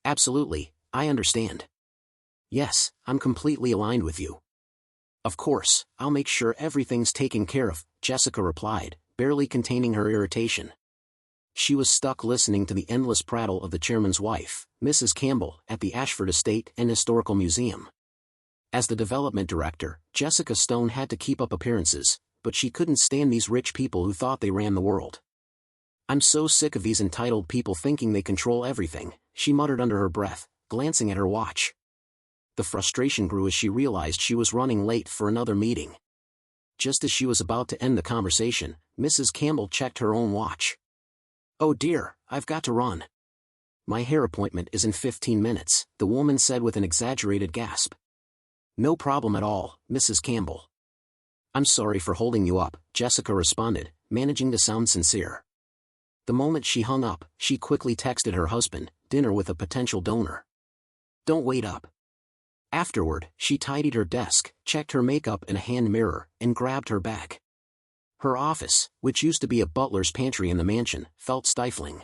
Absolutely, I understand. Yes, I'm completely aligned with you. Of course, I'll make sure everything's taken care of, Jessica replied, barely containing her irritation. She was stuck listening to the endless prattle of the chairman's wife, Mrs. Campbell, at the Ashford Estate and Historical Museum. As the development director, Jessica Stone had to keep up appearances, but she couldn't stand these rich people who thought they ran the world. I'm so sick of these entitled people thinking they control everything, she muttered under her breath, glancing at her watch. The frustration grew as she realized she was running late for another meeting. Just as she was about to end the conversation, Mrs. Campbell checked her own watch. Oh dear, I've got to run. My hair appointment is in 15 minutes, the woman said with an exaggerated gasp. No problem at all, Mrs. Campbell. I'm sorry for holding you up, Jessica responded, managing to sound sincere. The moment she hung up, she quickly texted her husband, dinner with a potential donor. Don't wait up. Afterward, she tidied her desk, checked her makeup in a hand mirror, and grabbed her bag. Her office, which used to be a butler's pantry in the mansion, felt stifling.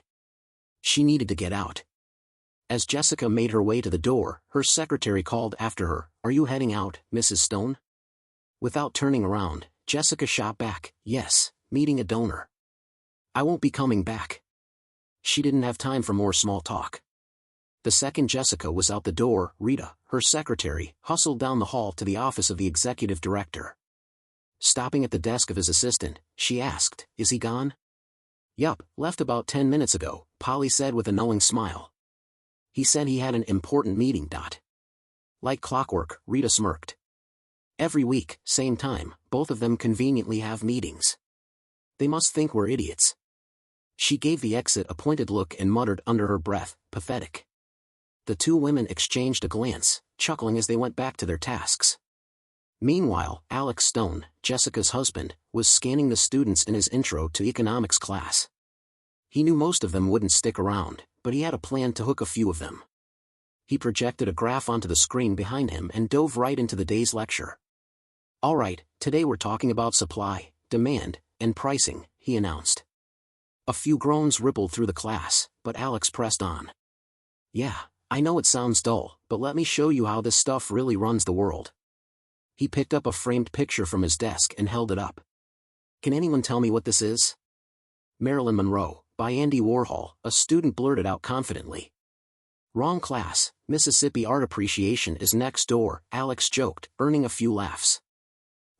She needed to get out. As Jessica made her way to the door, her secretary called after her, "Are you heading out, Mrs. Stone?" Without turning around, Jessica shot back, "Yes, meeting a donor. I won't be coming back." She didn't have time for more small talk. The second Jessica was out the door, Rita, her secretary, hustled down the hall to the office of the executive director. Stopping at the desk of his assistant, she asked, "Is he gone?" "Yup, left about 10 minutes ago," Polly said with a knowing smile. "He said he had an important meeting. Like clockwork," Rita smirked. "Every week, same time, both of them conveniently have meetings. They must think we're idiots." She gave the exit-appointed look and muttered under her breath, "Pathetic." The two women exchanged a glance, chuckling as they went back to their tasks. Meanwhile, Alex Stone, Jessica's husband, was scanning the students in his intro to economics class. He knew most of them wouldn't stick around, but he had a plan to hook a few of them. He projected a graph onto the screen behind him and dove right into the day's lecture. "All right, today we're talking about supply, demand, and pricing," he announced. A few groans rippled through the class, but Alex pressed on. "Yeah, I know it sounds dull, but let me show you how this stuff really runs the world." He picked up a framed picture from his desk and held it up. "Can anyone tell me what this is?" "Marilyn Monroe, by Andy Warhol," a student blurted out confidently. "Wrong class, Mississippi Art Appreciation is next door," Alex joked, earning a few laughs.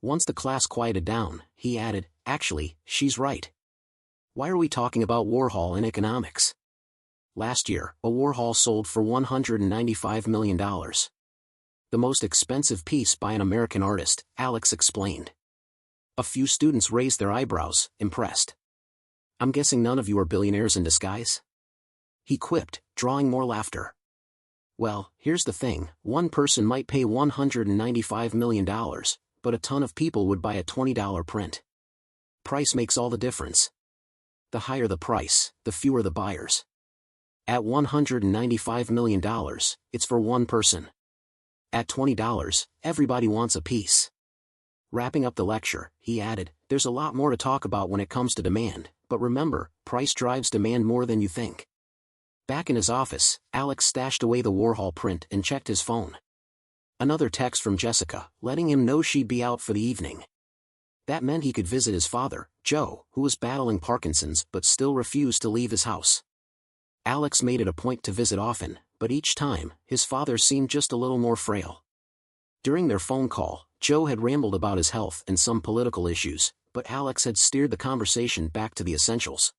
Once the class quieted down, he added, "Actually, she's right. Why are we talking about Warhol in economics? Last year, a Warhol sold for $195 million. The most expensive piece by an American artist," Alex explained. A few students raised their eyebrows, impressed. "I'm guessing none of you are billionaires in disguise?" he quipped, drawing more laughter. "Well, here's the thing, one person might pay $195 million, but a ton of people would buy a $20 print. Price makes all the difference. The higher the price, the fewer the buyers. At $195 million, it's for one person. At $20, everybody wants a piece." Wrapping up the lecture, he added, "There's a lot more to talk about when it comes to demand, but remember, price drives demand more than you think." Back in his office, Alex stashed away the Warhol print and checked his phone. Another text from Jessica, letting him know she'd be out for the evening. That meant he could visit his father, Joe, who was battling Parkinson's but still refused to leave his house. Alex made it a point to visit often, but each time, his father seemed just a little more frail. During their phone call, Joe had rambled about his health and some political issues, but Alex had steered the conversation back to the essentials.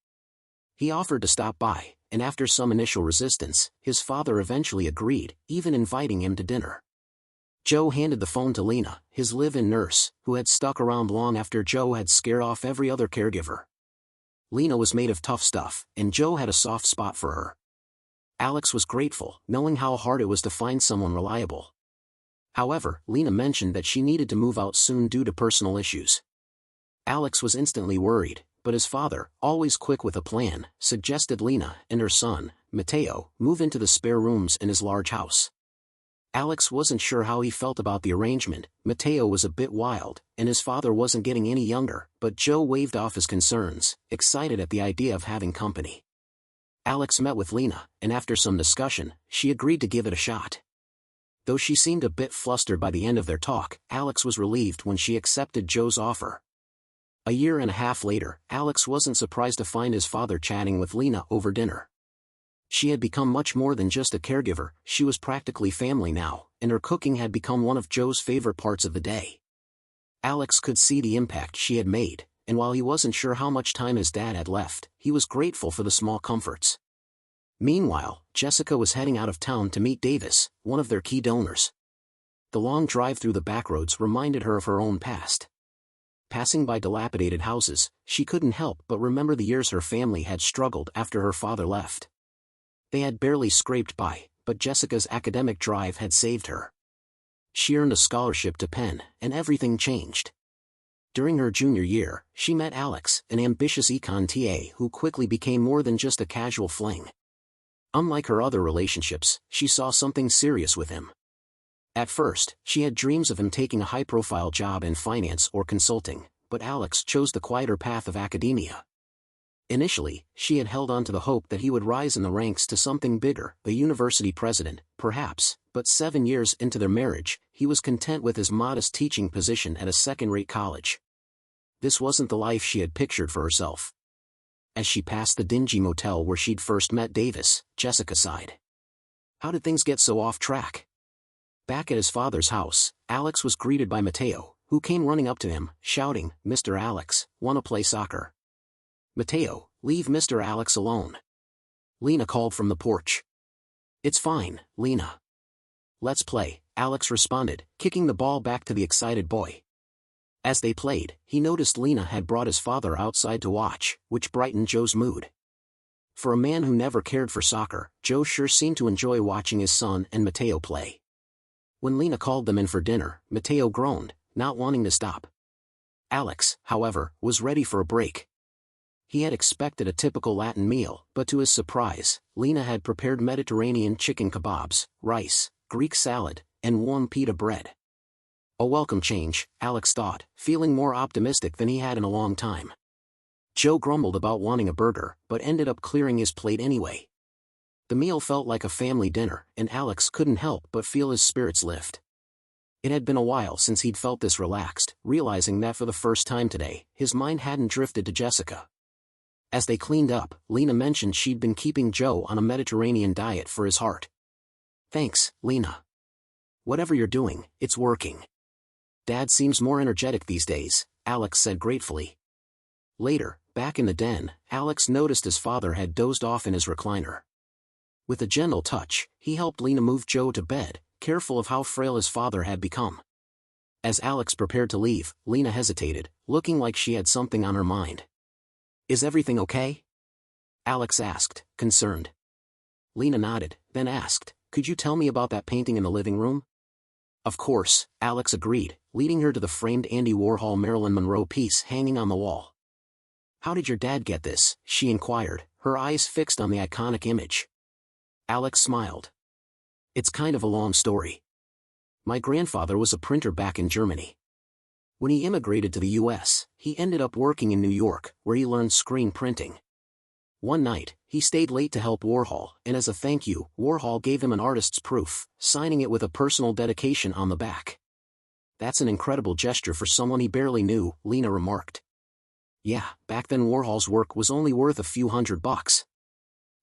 He offered to stop by, and after some initial resistance, his father eventually agreed, even inviting him to dinner. Joe handed the phone to Lena, his live-in nurse, who had stuck around long after Joe had scared off every other caregiver. Lena was made of tough stuff, and Joe had a soft spot for her. Alex was grateful, knowing how hard it was to find someone reliable. However, Lena mentioned that she needed to move out soon due to personal issues. Alex was instantly worried, but his father, always quick with a plan, suggested Lena and her son, Mateo, move into the spare rooms in his large house. Alex wasn't sure how he felt about the arrangement. Mateo was a bit wild, and his father wasn't getting any younger, but Joe waved off his concerns, excited at the idea of having company. Alex met with Lena, and after some discussion, she agreed to give it a shot. Though she seemed a bit flustered by the end of their talk, Alex was relieved when she accepted Joe's offer. A year and a half later, Alex wasn't surprised to find his father chatting with Lena over dinner. She had become much more than just a caregiver, she was practically family now, and her cooking had become one of Joe's favorite parts of the day. Alex could see the impact she had made, and while he wasn't sure how much time his dad had left, he was grateful for the small comforts. Meanwhile, Jessica was heading out of town to meet Davis, one of their key donors. The long drive through the backroads reminded her of her own past. Passing by dilapidated houses, she couldn't help but remember the years her family had struggled after her father left. They had barely scraped by, but Jessica's academic drive had saved her. She earned a scholarship to Penn, and everything changed. During her junior year, she met Alex, an ambitious econ TA who quickly became more than just a casual fling. Unlike her other relationships, she saw something serious with him. At first, she had dreams of him taking a high-profile job in finance or consulting, but Alex chose the quieter path of academia. Initially, she had held on to the hope that he would rise in the ranks to something bigger, a university president, perhaps, but 7 years into their marriage, he was content with his modest teaching position at a second-rate college. This wasn't the life she had pictured for herself. As she passed the dingy motel where she'd first met Davis, Jessica sighed. How did things get so off track? Back at his father's house, Alex was greeted by Mateo, who came running up to him, shouting, "Mr. Alex, wanna play soccer?" "Mateo, leave Mr. Alex alone," Lena called from the porch. "It's fine, Lena. Let's play," Alex responded, kicking the ball back to the excited boy. As they played, he noticed Lena had brought his father outside to watch, which brightened Joe's mood. For a man who never cared for soccer, Joe sure seemed to enjoy watching his son and Mateo play. When Lena called them in for dinner, Mateo groaned, not wanting to stop. Alex, however, was ready for a break. He had expected a typical Latin meal, but to his surprise, Lena had prepared Mediterranean chicken kebabs, rice, Greek salad, and warm pita bread. A welcome change, Alex thought, feeling more optimistic than he had in a long time. Joe grumbled about wanting a burger, but ended up clearing his plate anyway. The meal felt like a family dinner, and Alex couldn't help but feel his spirits lift. It had been a while since he'd felt this relaxed, realizing that for the first time today, his mind hadn't drifted to Jessica. As they cleaned up, Lena mentioned she'd been keeping Joe on a Mediterranean diet for his heart. "Thanks, Lena. Whatever you're doing, it's working. Dad seems more energetic these days," Alex said gratefully. Later, back in the den, Alex noticed his father had dozed off in his recliner. With a gentle touch, he helped Lena move Joe to bed, careful of how frail his father had become. As Alex prepared to leave, Lena hesitated, looking like she had something on her mind. "Is everything okay?" Alex asked, concerned. Lena nodded, then asked, "Could you tell me about that painting in the living room?" "Of course," Alex agreed, leading her to the framed Andy Warhol Marilyn Monroe piece hanging on the wall. "How did your dad get this?" she inquired, her eyes fixed on the iconic image. Alex smiled. "It's kind of a long story. My grandfather was a printer back in Germany. When he immigrated to the US, he ended up working in New York, where he learned screen printing. One night, he stayed late to help Warhol, and as a thank you, Warhol gave him an artist's proof, signing it with a personal dedication on the back. That's an incredible gesture for someone he barely knew, Lena remarked. Yeah, back then Warhol's work was only worth a few $100.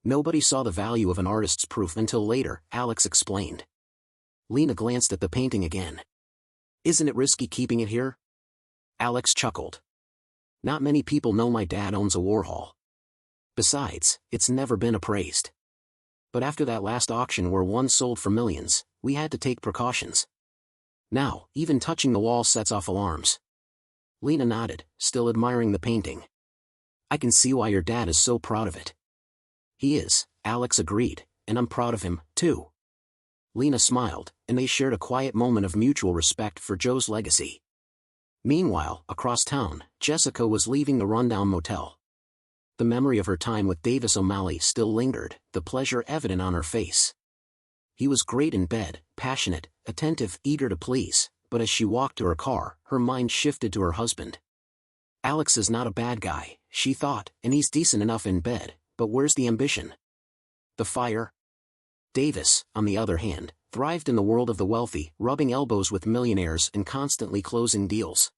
Nobody saw the value of an artist's proof until later, Alex explained. Lena glanced at the painting again. Isn't it risky keeping it here? Alex chuckled. Not many people know my dad owns a Warhol. Besides, it's never been appraised. But after that last auction where one sold for millions, we had to take precautions. Now, even touching the wall sets off alarms. Lena nodded, still admiring the painting. I can see why your dad is so proud of it. He is, Alex agreed, and I'm proud of him, too. Lena smiled, and they shared a quiet moment of mutual respect for Joe's legacy. Meanwhile, across town, Jessica was leaving the rundown motel. The memory of her time with Davis O'Malley still lingered, the pleasure evident on her face. He was great in bed, passionate, attentive, eager to please, but as she walked to her car, her mind shifted to her husband. Alex is not a bad guy, she thought, and he's decent enough in bed, but where's the ambition? The fire? Davis, on the other hand, thrived in the world of the wealthy, rubbing elbows with millionaires and constantly closing deals.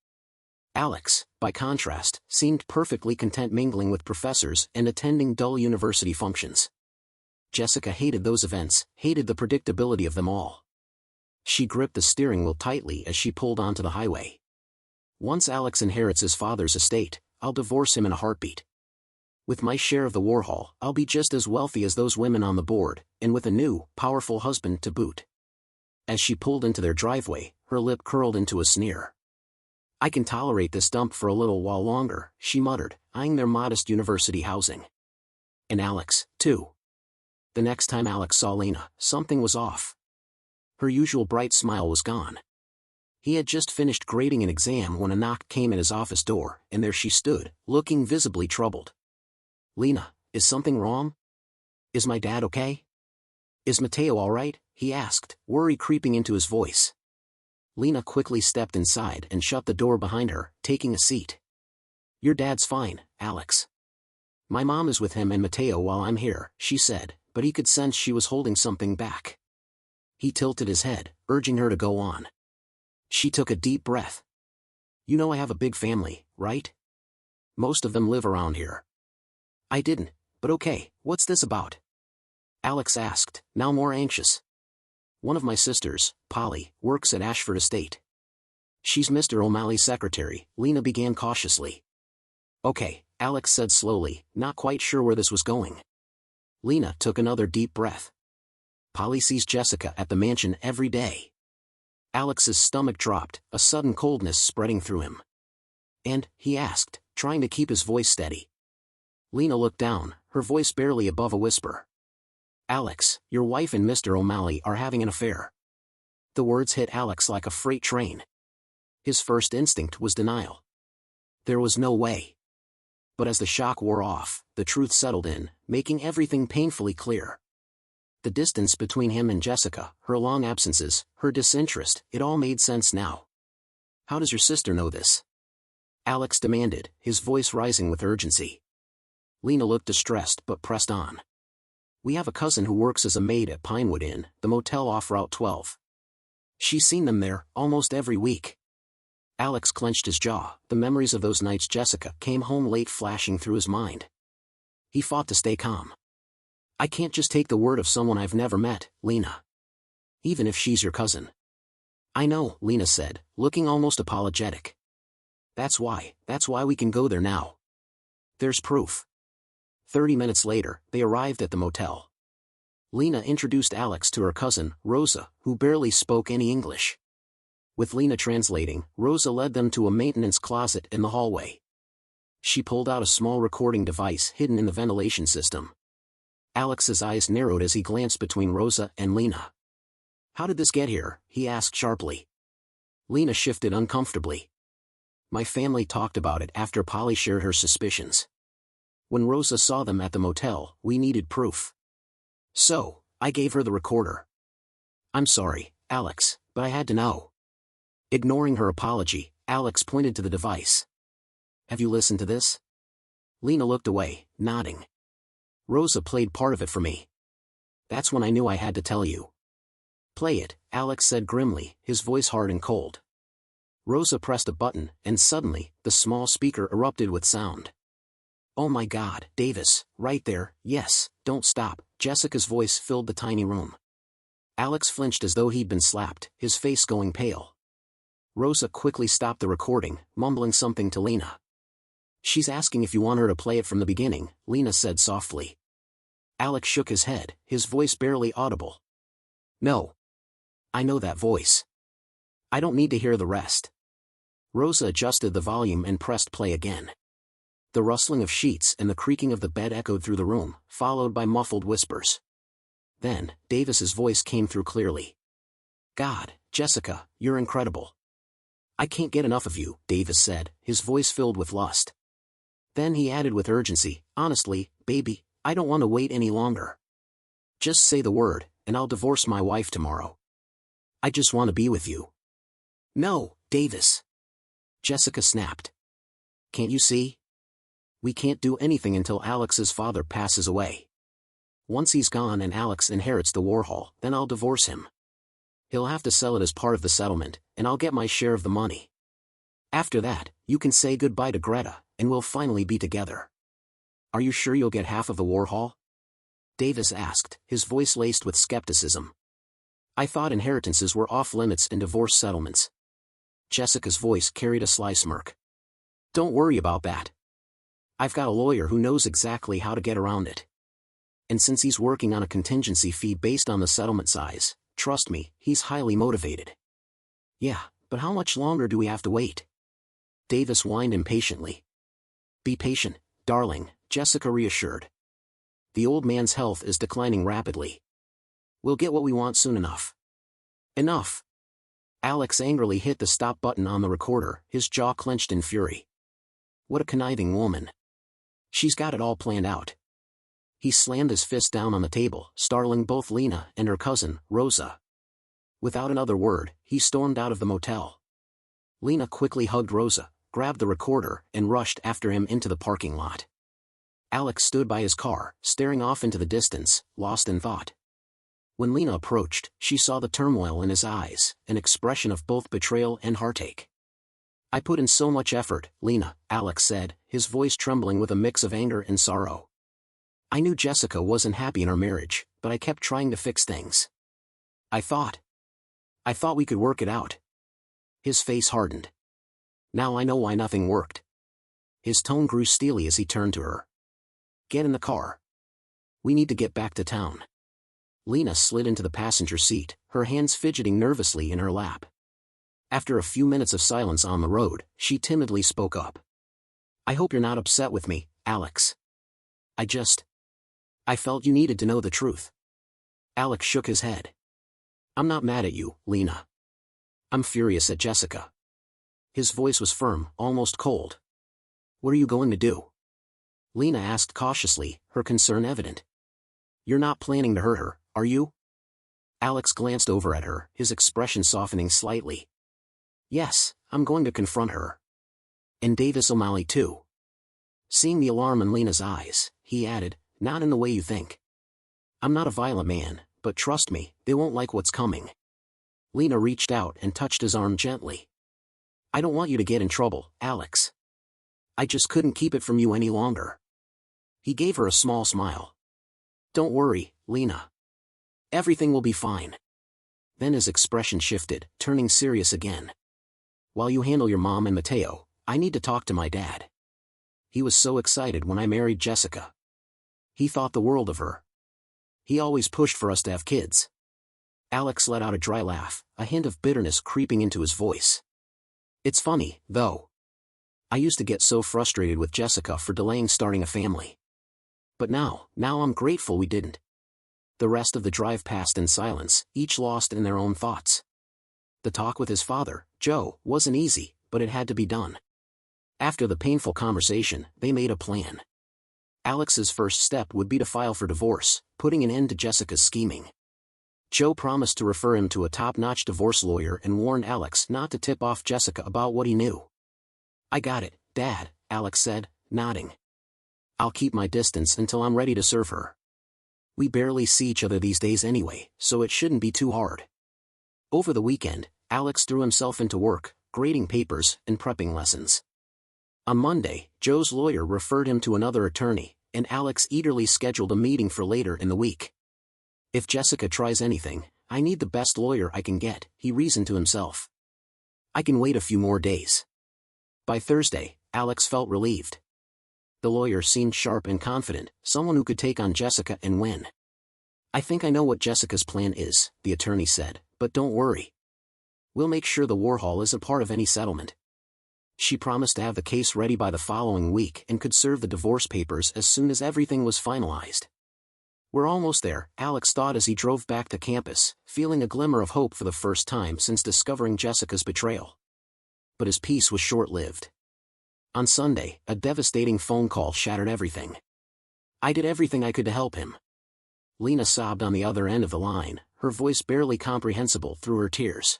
Alex, by contrast, seemed perfectly content mingling with professors and attending dull university functions. Jessica hated those events, hated the predictability of them all. She gripped the steering wheel tightly as she pulled onto the highway. Once Alex inherits his father's estate, I'll divorce him in a heartbeat. With my share of the Warhol, I'll be just as wealthy as those women on the board, and with a new, powerful husband to boot. As she pulled into their driveway, her lip curled into a sneer. I can tolerate this dump for a little while longer, she muttered, eyeing their modest university housing. And Alex, too. The next time Alex saw Lena, something was off. Her usual bright smile was gone. He had just finished grading an exam when a knock came at his office door, and there she stood, looking visibly troubled. Lena, is something wrong? Is my dad okay? Is Mateo all right? He asked, worry creeping into his voice. Lena quickly stepped inside and shut the door behind her, taking a seat. Your dad's fine, Alex. My mom is with him and Mateo while I'm here, she said, but he could sense she was holding something back. He tilted his head, urging her to go on. She took a deep breath. You know I have a big family, right? Most of them live around here. I didn't, but okay, what's this about? Alex asked, now more anxious. One of my sisters, Polly, works at Ashford Estate. She's Mr. O'Malley's secretary, Lena began cautiously. Okay, Alex said slowly, not quite sure where this was going. Lena took another deep breath. Polly sees Jessica at the mansion every day. Alex's stomach dropped, a sudden coldness spreading through him. And, he asked, trying to keep his voice steady. Lena looked down, her voice barely above a whisper. Alex, your wife and Mr. O'Malley are having an affair. The words hit Alex like a freight train. His first instinct was denial. There was no way. But as the shock wore off, the truth settled in, making everything painfully clear. The distance between him and Jessica, her long absences, her disinterest, it all made sense now. How does your sister know this? Alex demanded, his voice rising with urgency. Lena looked distressed but pressed on. We have a cousin who works as a maid at Pinewood Inn, the motel off Route 12. She's seen them there, almost every week. Alex clenched his jaw, the memories of those nights Jessica came home late flashing through his mind. He fought to stay calm. I can't just take the word of someone I've never met, Lena. Even if she's your cousin. I know, Lena said, looking almost apologetic. That's why we can go there now. There's proof. 30 minutes later, they arrived at the motel. Lena introduced Alex to her cousin, Rosa, who barely spoke any English. With Lena translating, Rosa led them to a maintenance closet in the hallway. She pulled out a small recording device hidden in the ventilation system. Alex's eyes narrowed as he glanced between Rosa and Lena. How did this get here? He asked sharply. Lena shifted uncomfortably. My family talked about it after Polly shared her suspicions. When Rosa saw them at the motel, we needed proof. So, I gave her the recorder. I'm sorry, Alex, but I had to know. Ignoring her apology, Alex pointed to the device. Have you listened to this? Lena looked away, nodding. Rosa played part of it for me. That's when I knew I had to tell you. Play it, Alex said grimly, his voice hard and cold. Rosa pressed a button, and suddenly, the small speaker erupted with sound. Oh my God, Davis, right there, yes, don't stop, Jessica's voice filled the tiny room. Alex flinched as though he'd been slapped, his face going pale. Rosa quickly stopped the recording, mumbling something to Lena. She's asking if you want her to play it from the beginning, Lena said softly. Alex shook his head, his voice barely audible. No. I know that voice. I don't need to hear the rest. Rosa adjusted the volume and pressed play again. The rustling of sheets and the creaking of the bed echoed through the room, followed by muffled whispers. Then, Davis's voice came through clearly. God, Jessica, you're incredible. I can't get enough of you, Davis said, his voice filled with lust. Then he added with urgency, honestly, baby, I don't want to wait any longer. Just say the word, and I'll divorce my wife tomorrow. I just want to be with you. No, Davis. Jessica snapped. Can't you see? We can't do anything until Alex's father passes away. Once he's gone and Alex inherits the Warhol, then I'll divorce him. He'll have to sell it as part of the settlement, and I'll get my share of the money. After that, you can say goodbye to Greta, and we'll finally be together. Are you sure you'll get half of the Warhol? Davis asked, his voice laced with skepticism. I thought inheritances were off-limits in divorce settlements. Jessica's voice carried a sly smirk. Don't worry about that. I've got a lawyer who knows exactly how to get around it. And since he's working on a contingency fee based on the settlement size, trust me, he's highly motivated. Yeah, but how much longer do we have to wait? Davis whined impatiently. Be patient, darling, Jessica reassured. The old man's health is declining rapidly. We'll get what we want soon enough. Enough. Alex angrily hit the stop button on the recorder, his jaw clenched in fury. What a conniving woman. She's got it all planned out. He slammed his fist down on the table, startling both Lena and her cousin, Rosa. Without another word, he stormed out of the motel. Lena quickly hugged Rosa, grabbed the recorder, and rushed after him into the parking lot. Alex stood by his car, staring off into the distance, lost in thought. When Lena approached, she saw the turmoil in his eyes, an expression of both betrayal and heartache. I put in so much effort, Lena, Alex said, his voice trembling with a mix of anger and sorrow. I knew Jessica wasn't happy in her marriage, but I kept trying to fix things. I thought we could work it out. His face hardened. Now I know why nothing worked. His tone grew steely as he turned to her. Get in the car. We need to get back to town. Lena slid into the passenger seat, her hands fidgeting nervously in her lap. After a few minutes of silence on the road, she timidly spoke up. I hope you're not upset with me, Alex. I felt you needed to know the truth. Alex shook his head. I'm not mad at you, Lena. I'm furious at Jessica. His voice was firm, almost cold. What are you going to do? Lena asked cautiously, her concern evident. You're not planning to hurt her, are you? Alex glanced over at her, his expression softening slightly. Yes, I'm going to confront her. And Davis O'Malley too. Seeing the alarm in Lena's eyes, he added, not in the way you think. I'm not a violent man, but trust me, they won't like what's coming. Lena reached out and touched his arm gently. I don't want you to get in trouble, Alex. I just couldn't keep it from you any longer. He gave her a small smile. Don't worry, Lena. Everything will be fine. Then his expression shifted, turning serious again. While you handle your mom and Mateo, I need to talk to my dad. He was so excited when I married Jessica. He thought the world of her. He always pushed for us to have kids. Alex let out a dry laugh, a hint of bitterness creeping into his voice. It's funny, though. I used to get so frustrated with Jessica for delaying starting a family. But now I'm grateful we didn't. The rest of the drive passed in silence, each lost in their own thoughts. The talk with his father, Joe, wasn't easy, but it had to be done. After the painful conversation, they made a plan. Alex's first step would be to file for divorce, putting an end to Jessica's scheming. Joe promised to refer him to a top-notch divorce lawyer and warned Alex not to tip off Jessica about what he knew. I got it, Dad, Alex said, nodding. I'll keep my distance until I'm ready to serve her. We barely see each other these days anyway, so it shouldn't be too hard. Over the weekend, Alex threw himself into work, grading papers and prepping lessons. On Monday, Joe's lawyer referred him to another attorney, and Alex eagerly scheduled a meeting for later in the week. If Jessica tries anything, I need the best lawyer I can get, he reasoned to himself. I can wait a few more days. By Thursday, Alex felt relieved. The lawyer seemed sharp and confident, someone who could take on Jessica and win. I think I know what Jessica's plan is, the attorney said, but don't worry. We'll make sure the Warhol isn't part of any settlement. She promised to have the case ready by the following week and could serve the divorce papers as soon as everything was finalized. We're almost there, Alex thought as he drove back to campus, feeling a glimmer of hope for the first time since discovering Jessica's betrayal. But his peace was short-lived. On Sunday, a devastating phone call shattered everything. I did everything I could to help him. Lena sobbed on the other end of the line, her voice barely comprehensible through her tears.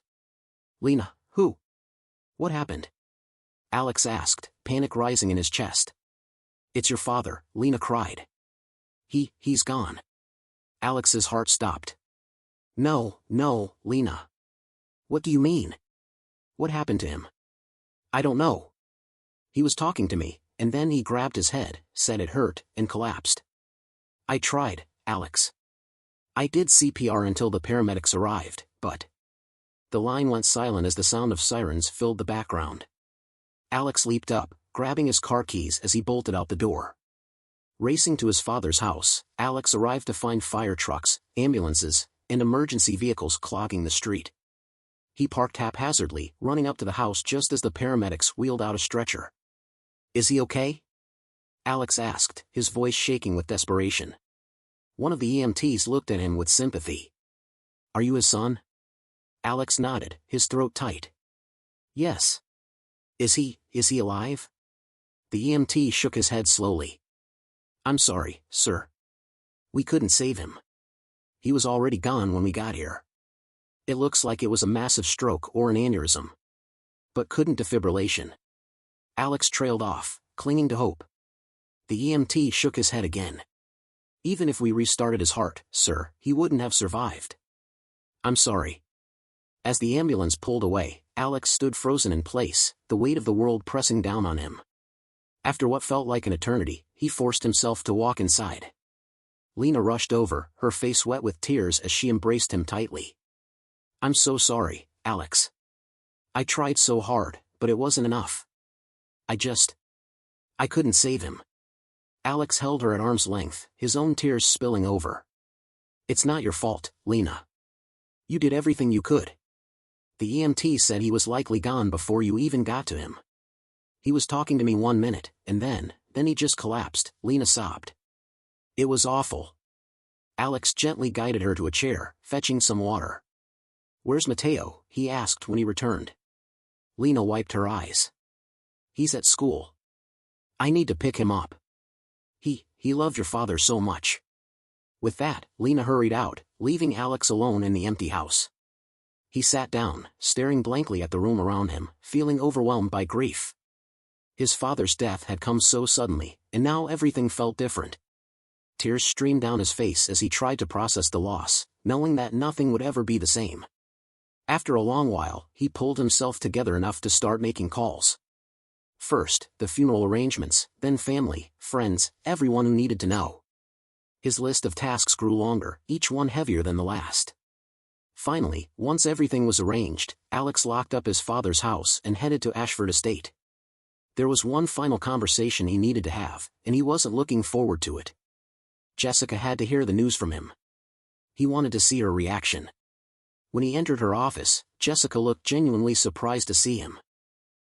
Lena, who? What happened? Alex asked, panic rising in his chest. It's your father, Lena cried. He's gone. Alex's heart stopped. No, no, Lena. What do you mean? What happened to him? I don't know. He was talking to me, and then he grabbed his head, said it hurt, and collapsed. I tried, Alex. I did CPR until the paramedics arrived, but... The line went silent as the sound of sirens filled the background. Alex leaped up, grabbing his car keys as he bolted out the door. Racing to his father's house, Alex arrived to find fire trucks, ambulances, and emergency vehicles clogging the street. He parked haphazardly, running up to the house just as the paramedics wheeled out a stretcher. Is he okay? Alex asked, his voice shaking with desperation. One of the EMTs looked at him with sympathy. Are you his son? Alex nodded, his throat tight. Yes. Is he alive? The EMT shook his head slowly. I'm sorry, sir. We couldn't save him. He was already gone when we got here. It looks like it was a massive stroke or an aneurysm. But couldn't defibrillation. Alex trailed off, clinging to hope. The EMT shook his head again. Even if we restarted his heart, sir, he wouldn't have survived. I'm sorry. As the ambulance pulled away, Alex stood frozen in place, the weight of the world pressing down on him. After what felt like an eternity, he forced himself to walk inside. Lena rushed over, her face wet with tears as she embraced him tightly. I'm so sorry, Alex. I tried so hard, but it wasn't enough. I couldn't save him. Alex held her at arm's length, his own tears spilling over. It's not your fault, Lena. You did everything you could. The EMT said he was likely gone before you even got to him. He was talking to me 1 minute, and then he just collapsed, Lena sobbed. It was awful. Alex gently guided her to a chair, fetching some water. Where's Mateo? He asked when he returned. Lena wiped her eyes. He's at school. I need to pick him up. He loved your father so much. With that, Lena hurried out, leaving Alex alone in the empty house. He sat down, staring blankly at the room around him, feeling overwhelmed by grief. His father's death had come so suddenly, and now everything felt different. Tears streamed down his face as he tried to process the loss, knowing that nothing would ever be the same. After a long while, he pulled himself together enough to start making calls. First, the funeral arrangements, then family, friends, everyone who needed to know. His list of tasks grew longer, each one heavier than the last. Finally, once everything was arranged, Alex locked up his father's house and headed to Ashford Estate. There was one final conversation he needed to have, and he wasn't looking forward to it. Jessica had to hear the news from him. He wanted to see her reaction. When he entered her office, Jessica looked genuinely surprised to see him.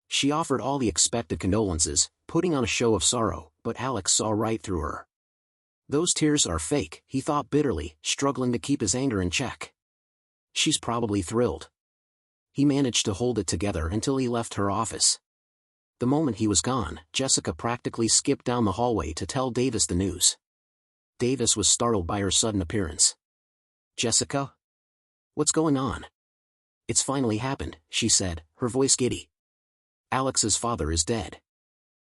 She offered all the expected condolences, putting on a show of sorrow, but Alex saw right through her. Those tears are fake, he thought bitterly, struggling to keep his anger in check. She's probably thrilled. He managed to hold it together until he left her office. The moment he was gone, Jessica practically skipped down the hallway to tell Davis the news. Davis was startled by her sudden appearance. Jessica? What's going on? It's finally happened, she said, her voice giddy. Alex's father is dead.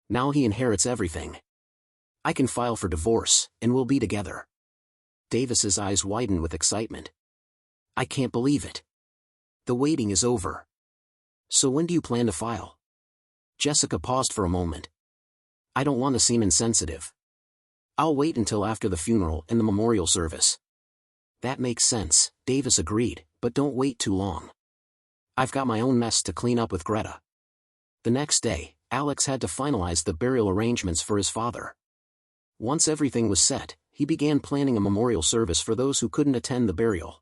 Now he inherits everything. I can file for divorce, and we'll be together. Davis's eyes widened with excitement. I can't believe it. The waiting is over. So when do you plan to file? Jessica paused for a moment. I don't want to seem insensitive. I'll wait until after the funeral and the memorial service. That makes sense, Davis agreed, but don't wait too long. I've got my own mess to clean up with Greta. The next day, Alex had to finalize the burial arrangements for his father. Once everything was set, he began planning a memorial service for those who couldn't attend the burial.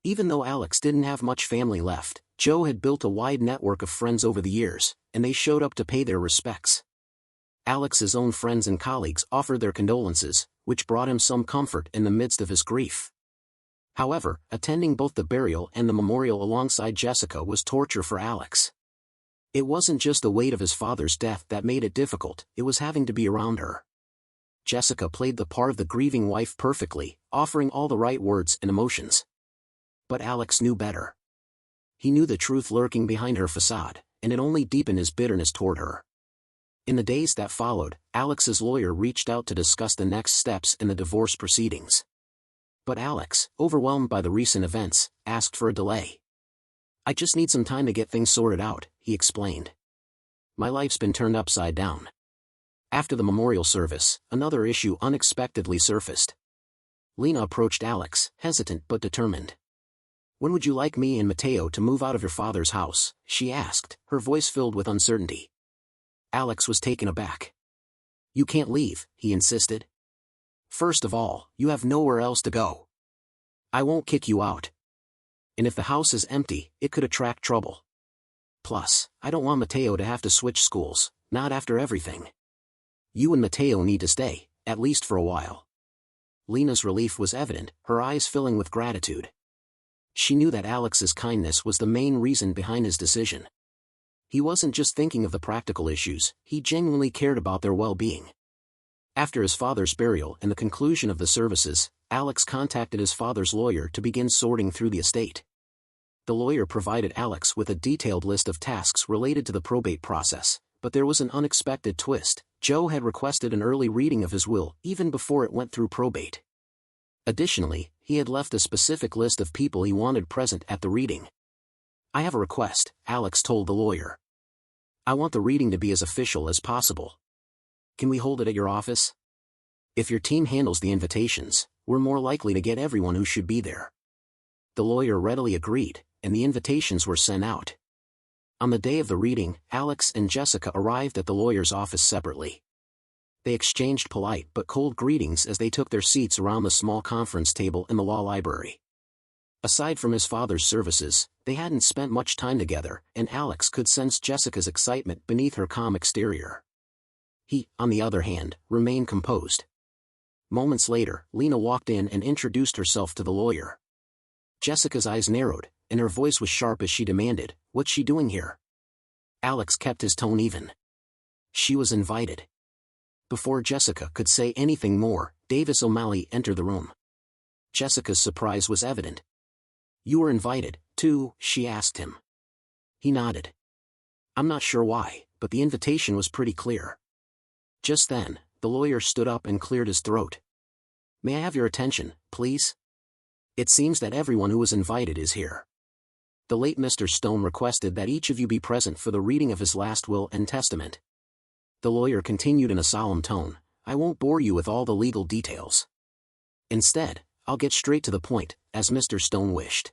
Even though Alex didn't have much family left, Joe had built a wide network of friends over the years, and they showed up to pay their respects. Alex's own friends and colleagues offered their condolences, which brought him some comfort in the midst of his grief. However, attending both the burial and the memorial alongside Jessica was torture for Alex. It wasn't just the weight of his father's death that made it difficult, it was having to be around her. Jessica played the part of the grieving wife perfectly, offering all the right words and emotions. But Alex knew better. He knew the truth lurking behind her facade, and it only deepened his bitterness toward her. In the days that followed, Alex's lawyer reached out to discuss the next steps in the divorce proceedings. But Alex, overwhelmed by the recent events, asked for a delay. "I just need some time to get things sorted out," he explained. "My life's been turned upside down." After the memorial service, another issue unexpectedly surfaced. Lena approached Alex, hesitant but determined. "When would you like me and Mateo to move out of your father's house?" she asked, her voice filled with uncertainty. Alex was taken aback. "You can't leave," he insisted. "First of all, you have nowhere else to go. I won't kick you out. And if the house is empty, it could attract trouble. Plus, I don't want Mateo to have to switch schools, not after everything. You and Mateo need to stay, at least for a while." Lena's relief was evident, her eyes filling with gratitude. She knew that Alex's kindness was the main reason behind his decision. He wasn't just thinking of the practical issues, he genuinely cared about their well-being. After his father's burial and the conclusion of the services, Alex contacted his father's lawyer to begin sorting through the estate. The lawyer provided Alex with a detailed list of tasks related to the probate process, but there was an unexpected twist. Joe had requested an early reading of his will even before it went through probate. Additionally, he had left a specific list of people he wanted present at the reading. "I have a request," Alex told the lawyer. "I want the reading to be as official as possible. Can we hold it at your office? If your team handles the invitations, we're more likely to get everyone who should be there." The lawyer readily agreed, and the invitations were sent out. On the day of the reading, Alex and Jessica arrived at the lawyer's office separately. They exchanged polite but cold greetings as they took their seats around the small conference table in the law library. Aside from his father's services, they hadn't spent much time together, and Alex could sense Jessica's excitement beneath her calm exterior. He, on the other hand, remained composed. Moments later, Lena walked in and introduced herself to the lawyer. Jessica's eyes narrowed, and her voice was sharp as she demanded, "What's she doing here?" Alex kept his tone even. "She was invited." Before Jessica could say anything more, Davis O'Malley entered the room. Jessica's surprise was evident. "You were invited, too?" she asked him. He nodded. "I'm not sure why, but the invitation was pretty clear." Just then, the lawyer stood up and cleared his throat. "May I have your attention, please? It seems that everyone who was invited is here. The late Mr. Stone requested that each of you be present for the reading of his last will and testament." The lawyer continued in a solemn tone, "I won't bore you with all the legal details. Instead, I'll get straight to the point, as Mr. Stone wished."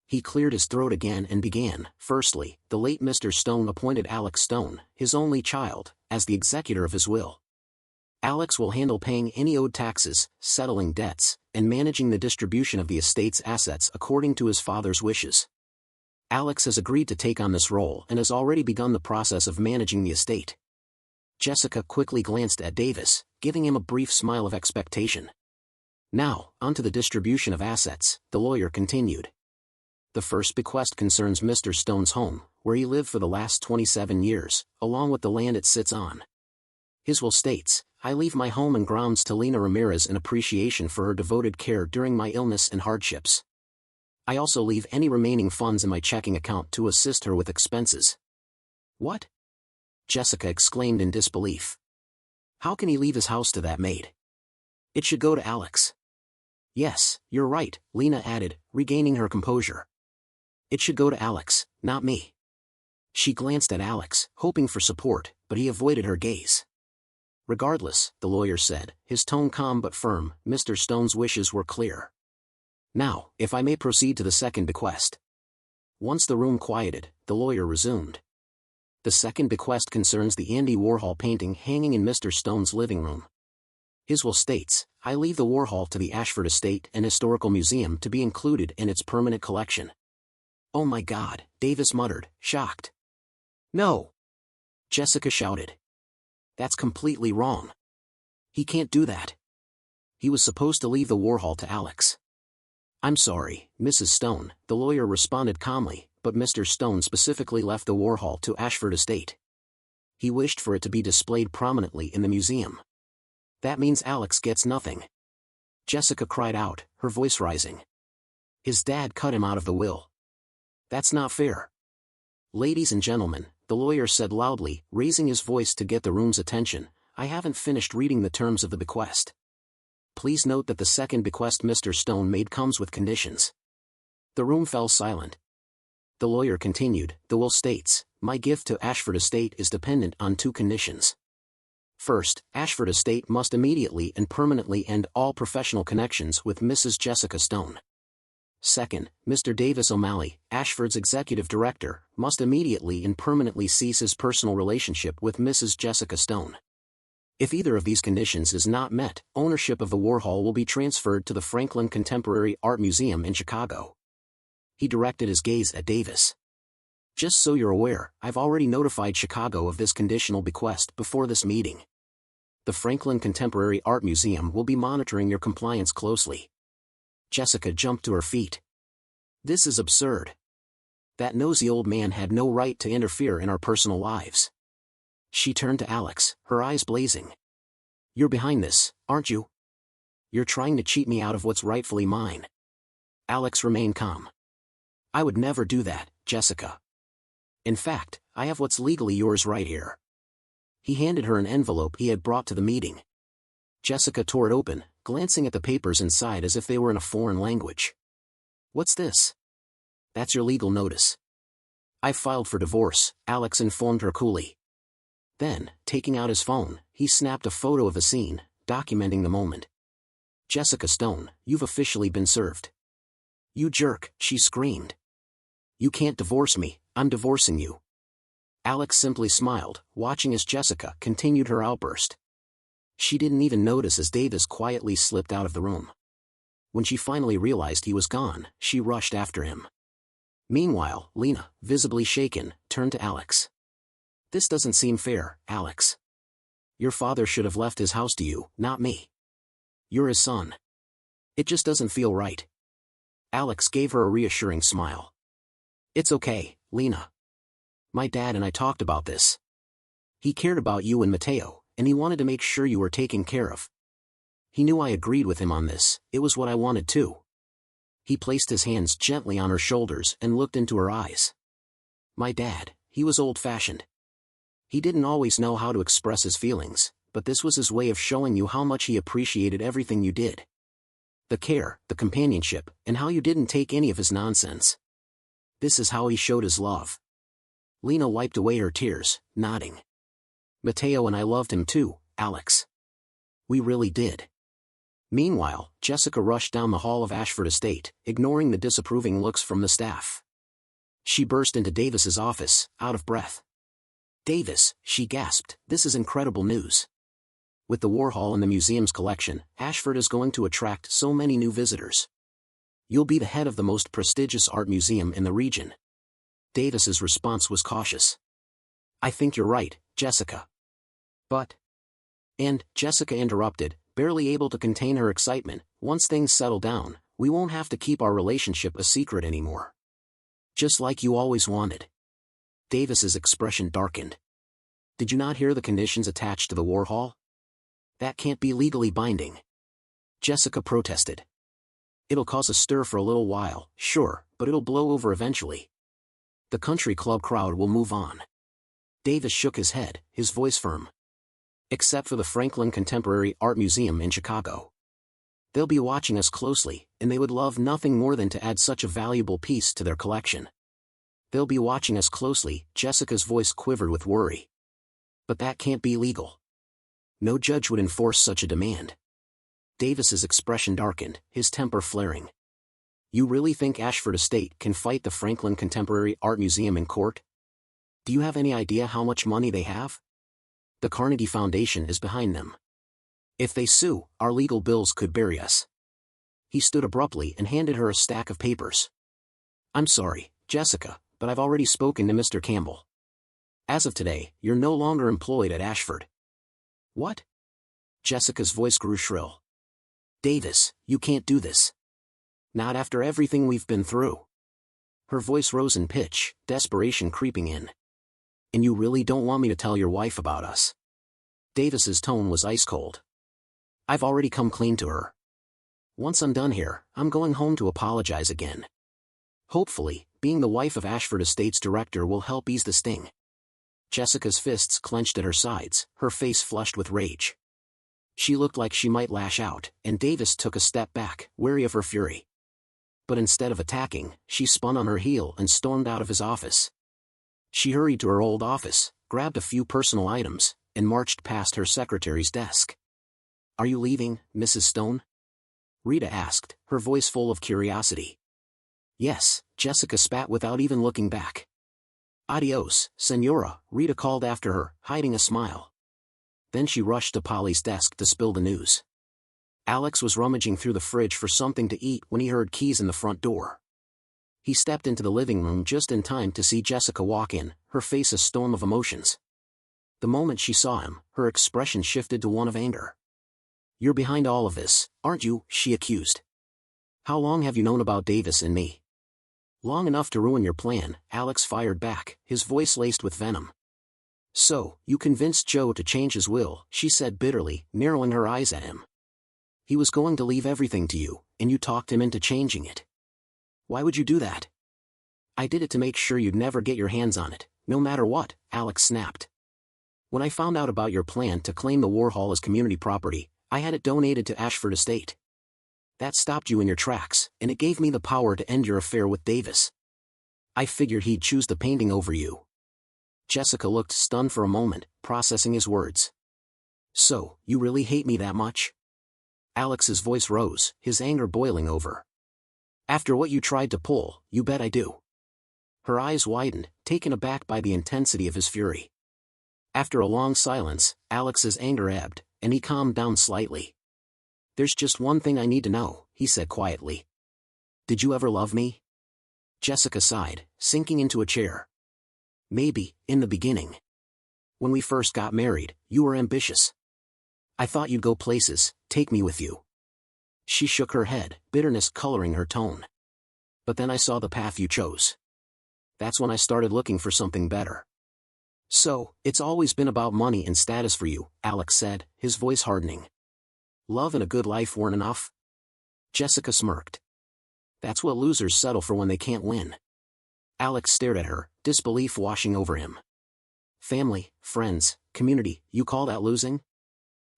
He cleared his throat again and began. "Firstly, the late Mr. Stone appointed Alex Stone, his only child, as the executor of his will. Alex will handle paying any owed taxes, settling debts, and managing the distribution of the estate's assets according to his father's wishes. Alex has agreed to take on this role and has already begun the process of managing the estate." Jessica quickly glanced at Davis, giving him a brief smile of expectation. "Now, onto the distribution of assets," the lawyer continued. "The first bequest concerns Mr. Stone's home, where he lived for the last 27 years, along with the land it sits on. His will states, 'I leave my home and grounds to Lena Ramirez in appreciation for her devoted care during my illness and hardships. I also leave any remaining funds in my checking account to assist her with expenses.'" "What?" Jessica exclaimed in disbelief. "How can he leave his house to that maid? It should go to Alex." "Yes, you're right," Lena added, regaining her composure. "It should go to Alex, not me." She glanced at Alex, hoping for support, but he avoided her gaze. "Regardless," the lawyer said, his tone calm but firm, "Mr. Stone's wishes were clear. Now, if I may proceed to the second bequest." Once the room quieted, the lawyer resumed. "The second bequest concerns the Andy Warhol painting hanging in Mr. Stone's living room. His will states, 'I leave the Warhol to the Ashford Estate and Historical Museum to be included in its permanent collection.'" "Oh my God," Davis muttered, shocked. "No!" Jessica shouted. "That's completely wrong. He can't do that. He was supposed to leave the Warhol to Alex." "I'm sorry, Mrs. Stone," the lawyer responded calmly, "but Mr. Stone specifically left the Warhol to Ashford Estate. He wished for it to be displayed prominently in the museum." "That means Alex gets nothing," Jessica cried out, her voice rising. "His dad cut him out of the will. That's not fair." "Ladies and gentlemen," the lawyer said loudly, raising his voice to get the room's attention, "I haven't finished reading the terms of the bequest. please note that the second bequest Mr. Stone made comes with conditions. The room fell silent. The lawyer continued, the will states, my gift to Ashford Estate is dependent on 2 conditions. First, Ashford Estate must immediately and permanently end all professional connections with Mrs. Jessica Stone. Second, Mr. Davis O'Malley, Ashford's executive director, must immediately and permanently cease his personal relationship with Mrs. Jessica Stone. If either of these conditions is not met, ownership of the Warhol will be transferred to the Franklin Contemporary Art Museum in Chicago. He directed his gaze at Davis. Just so you're aware, I've already notified Chicago of this conditional bequest before this meeting. The Franklin Contemporary Art Museum will be monitoring your compliance closely. Jessica jumped to her feet. This is absurd. That nosy old man had no right to interfere in our personal lives. She turned to Alex, her eyes blazing. You're behind this, aren't you? You're trying to cheat me out of what's rightfully mine. Alex remained calm. I would never do that, Jessica. In fact, I have what's legally yours right here. He handed her an envelope he had brought to the meeting. Jessica tore it open, glancing at the papers inside as if they were in a foreign language. What's this? That's your legal notice. I've filed for divorce, Alex informed her coolly. Then, taking out his phone, he snapped a photo of the scene, documenting the moment. Jessica Stone, you've officially been served. You jerk, she screamed. You can't divorce me, I'm divorcing you. Alex simply smiled, watching as Jessica continued her outburst. She didn't even notice as Davis quietly slipped out of the room. When she finally realized he was gone, she rushed after him. Meanwhile, Lena, visibly shaken, turned to Alex. This doesn't seem fair, Alex. Your father should have left his house to you, not me. You're his son. It just doesn't feel right. Alex gave her a reassuring smile. It's okay, Lena. My dad and I talked about this. He cared about you and Mateo, and he wanted to make sure you were taken care of. He knew I agreed with him on this, it was what I wanted too. He placed his hands gently on her shoulders and looked into her eyes. My dad, he was old-fashioned. He didn't always know how to express his feelings, but this was his way of showing you how much he appreciated everything you did. The care, the companionship, and how you didn't take any of his nonsense. This is how he showed his love. Lena wiped away her tears, nodding. Mateo and I loved him too, Alex. We really did. Meanwhile, Jessica rushed down the hall of Ashford Estate, ignoring the disapproving looks from the staff. She burst into Davis's office, out of breath. Davis, she gasped, this is incredible news. With the Warhol in the museum's collection, Ashford is going to attract so many new visitors. You'll be the head of the most prestigious art museum in the region. Davis's response was cautious. I think you're right, Jessica. But... And, Jessica interrupted, barely able to contain her excitement, once things settle down, we won't have to keep our relationship a secret anymore. Just like you always wanted. Davis's expression darkened. Did you not hear the conditions attached to the Warhol? That can't be legally binding. Jessica protested. It'll cause a stir for a little while, sure, but it'll blow over eventually. The country club crowd will move on. Davis shook his head, his voice firm. Except for the Franklin Contemporary Art Museum in Chicago. They'll be watching us closely, and they would love nothing more than to add such a valuable piece to their collection. They'll be watching us closely, Jessica's voice quivered with worry. But that can't be legal. No judge would enforce such a demand. Davis's expression darkened, his temper flaring. You really think Ashford Estate can fight the Franklin Contemporary Art Museum in court? Do you have any idea how much money they have? The Carnegie Foundation is behind them. If they sue, our legal bills could bury us. He stood abruptly and handed her a stack of papers. I'm sorry, Jessica, but I've already spoken to Mr. Campbell. As of today, you're no longer employed at Ashford. What? Jessica's voice grew shrill. Davis, you can't do this. Not after everything we've been through. Her voice rose in pitch, desperation creeping in. And you really don't want me to tell your wife about us? Davis's tone was ice cold. I've already come clean to her. Once I'm done here, I'm going home to apologize again. Hopefully, being the wife of Ashford Estate's director will help ease the sting. Jessica's fists clenched at her sides, her face flushed with rage. She looked like she might lash out, and Davis took a step back, wary of her fury. But instead of attacking, she spun on her heel and stormed out of his office. She hurried to her old office, grabbed a few personal items, and marched past her secretary's desk. "Are you leaving, Mrs. Stone?" Rita asked, her voice full of curiosity. "Yes," Jessica spat without even looking back. "Adios, Senora," Rita called after her, hiding a smile. Then she rushed to Polly's desk to spill the news. Alex was rummaging through the fridge for something to eat when he heard keys in the front door. He stepped into the living room just in time to see Jessica walk in, her face a storm of emotions. The moment she saw him, her expression shifted to one of anger. "You're behind all of this, aren't you?" she accused. "How long have you known about Davis and me?" "Long enough to ruin your plan," Alex fired back, his voice laced with venom. "So, you convinced Joe to change his will," she said bitterly, narrowing her eyes at him. "He was going to leave everything to you, and you talked him into changing it. Why would you do that?" "I did it to make sure you'd never get your hands on it, no matter what," Alex snapped. "When I found out about your plan to claim the Warhol as community property, I had it donated to Ashford Estate. That stopped you in your tracks, and it gave me the power to end your affair with Davis. I figured he'd choose the painting over you." Jessica looked stunned for a moment, processing his words. "So, you really hate me that much?" Alex's voice rose, his anger boiling over. "After what you tried to pull, you bet I do." Her eyes widened, taken aback by the intensity of his fury. After a long silence, Alex's anger ebbed, and he calmed down slightly. "There's just one thing I need to know," he said quietly. "Did you ever love me?" Jessica sighed, sinking into a chair. "Maybe, in the beginning. When we first got married, you were ambitious. I thought you'd go places, take me with you." She shook her head, bitterness coloring her tone. "But then I saw the path you chose. That's when I started looking for something better." "So, it's always been about money and status for you," Alex said, his voice hardening. "Love and a good life weren't enough?" Jessica smirked. "That's what losers settle for when they can't win." Alex stared at her, disbelief washing over him. "Family, friends, community, you call that losing?"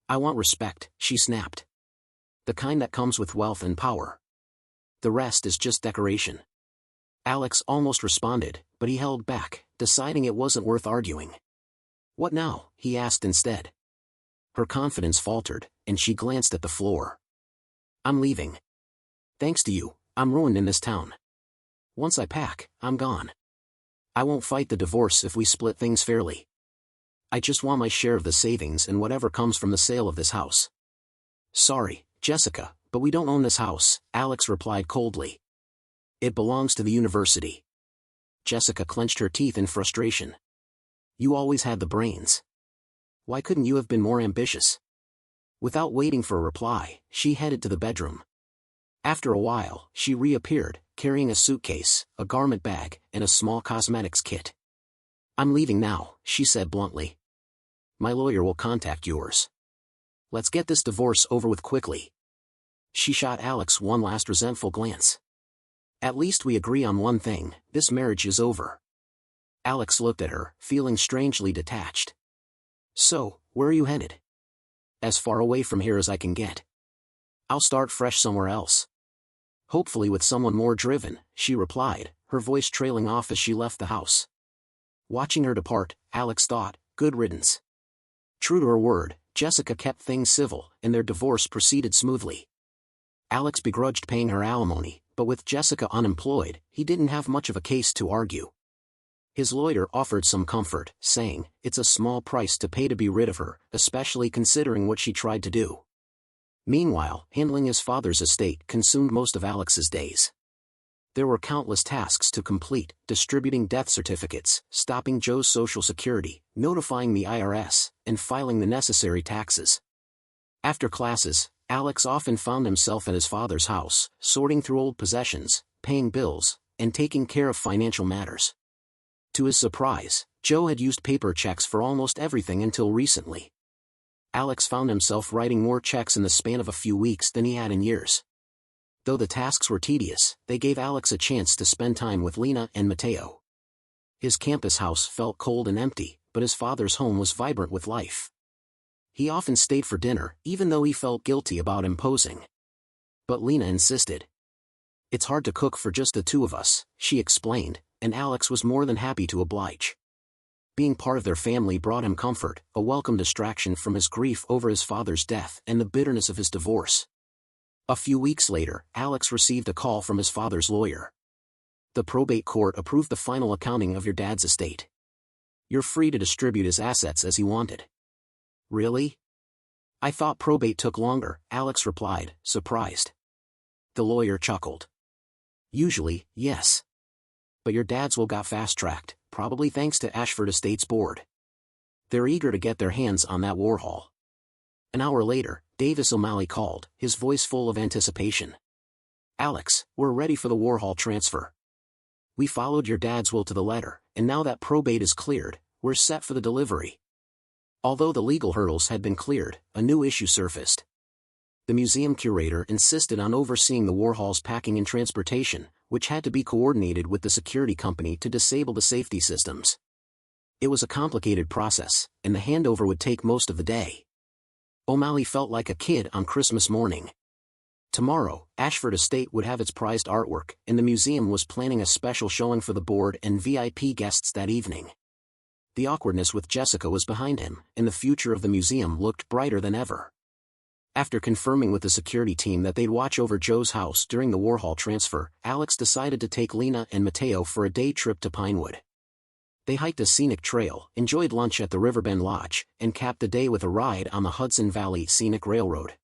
"I want respect," she snapped. "The kind that comes with wealth and power. The rest is just decoration." Alex almost responded, but he held back, deciding it wasn't worth arguing. "What now?" he asked instead. Her confidence faltered, and she glanced at the floor. "I'm leaving. Thanks to you, I'm ruined in this town. Once I pack, I'm gone. I won't fight the divorce if we split things fairly. I just want my share of the savings and whatever comes from the sale of this house." "Sorry, Jessica, but we don't own this house," Alex replied coldly. "It belongs to the university." Jessica clenched her teeth in frustration. "You always had the brains. Why couldn't you have been more ambitious?" Without waiting for a reply, she headed to the bedroom. After a while, she reappeared, carrying a suitcase, a garment bag, and a small cosmetics kit. "I'm leaving now," she said bluntly. "My lawyer will contact yours. Let's get this divorce over with quickly." She shot Alex one last resentful glance. "At least we agree on one thing, this marriage is over." Alex looked at her, feeling strangely detached. "So, where are you headed?" "As far away from here as I can get. I'll start fresh somewhere else. Hopefully with someone more driven," she replied, her voice trailing off as she left the house. Watching her depart, Alex thought, good riddance. True to her word, Jessica kept things civil, and their divorce proceeded smoothly. Alex begrudged paying her alimony, but with Jessica unemployed, he didn't have much of a case to argue. His lawyer offered some comfort, saying, "It's a small price to pay to be rid of her, especially considering what she tried to do." Meanwhile, handling his father's estate consumed most of Alex's days. There were countless tasks to complete, distributing death certificates, stopping Joe's Social Security, notifying the IRS, and filing the necessary taxes. After classes, Alex often found himself at his father's house, sorting through old possessions, paying bills, and taking care of financial matters. To his surprise, Joe had used paper checks for almost everything until recently. Alex found himself writing more checks in the span of a few weeks than he had in years. Though the tasks were tedious, they gave Alex a chance to spend time with Lena and Mateo. His campus house felt cold and empty, but his father's home was vibrant with life. He often stayed for dinner, even though he felt guilty about imposing. But Lena insisted. "It's hard to cook for just the two of us," she explained, and Alex was more than happy to oblige. Being part of their family brought him comfort, a welcome distraction from his grief over his father's death and the bitterness of his divorce. A few weeks later, Alex received a call from his father's lawyer. "The probate court approved the final accounting of your dad's estate. You're free to distribute his assets as he wanted." "Really? I thought probate took longer," Alex replied, surprised. The lawyer chuckled. "Usually, yes. But your dad's will got fast-tracked, probably thanks to Ashford Estates Board. They're eager to get their hands on that Warhol." An hour later, Davis O'Malley called, his voice full of anticipation. "Alex, we're ready for the Warhol transfer. We followed your dad's will to the letter, and now that probate is cleared, we're set for the delivery." Although the legal hurdles had been cleared, a new issue surfaced. The museum curator insisted on overseeing the Warhol's packing and transportation, which had to be coordinated with the security company to disable the safety systems. It was a complicated process, and the handover would take most of the day. O'Malley felt like a kid on Christmas morning. Tomorrow, Ashford Estate would have its prized artwork, and the museum was planning a special showing for the board and VIP guests that evening. The awkwardness with Jessica was behind him, and the future of the museum looked brighter than ever. After confirming with the security team that they'd watch over Joe's house during the Warhol transfer, Alex decided to take Lena and Mateo for a day trip to Pinewood. They hiked a scenic trail, enjoyed lunch at the Riverbend Lodge, and capped the day with a ride on the Hudson Valley Scenic Railroad.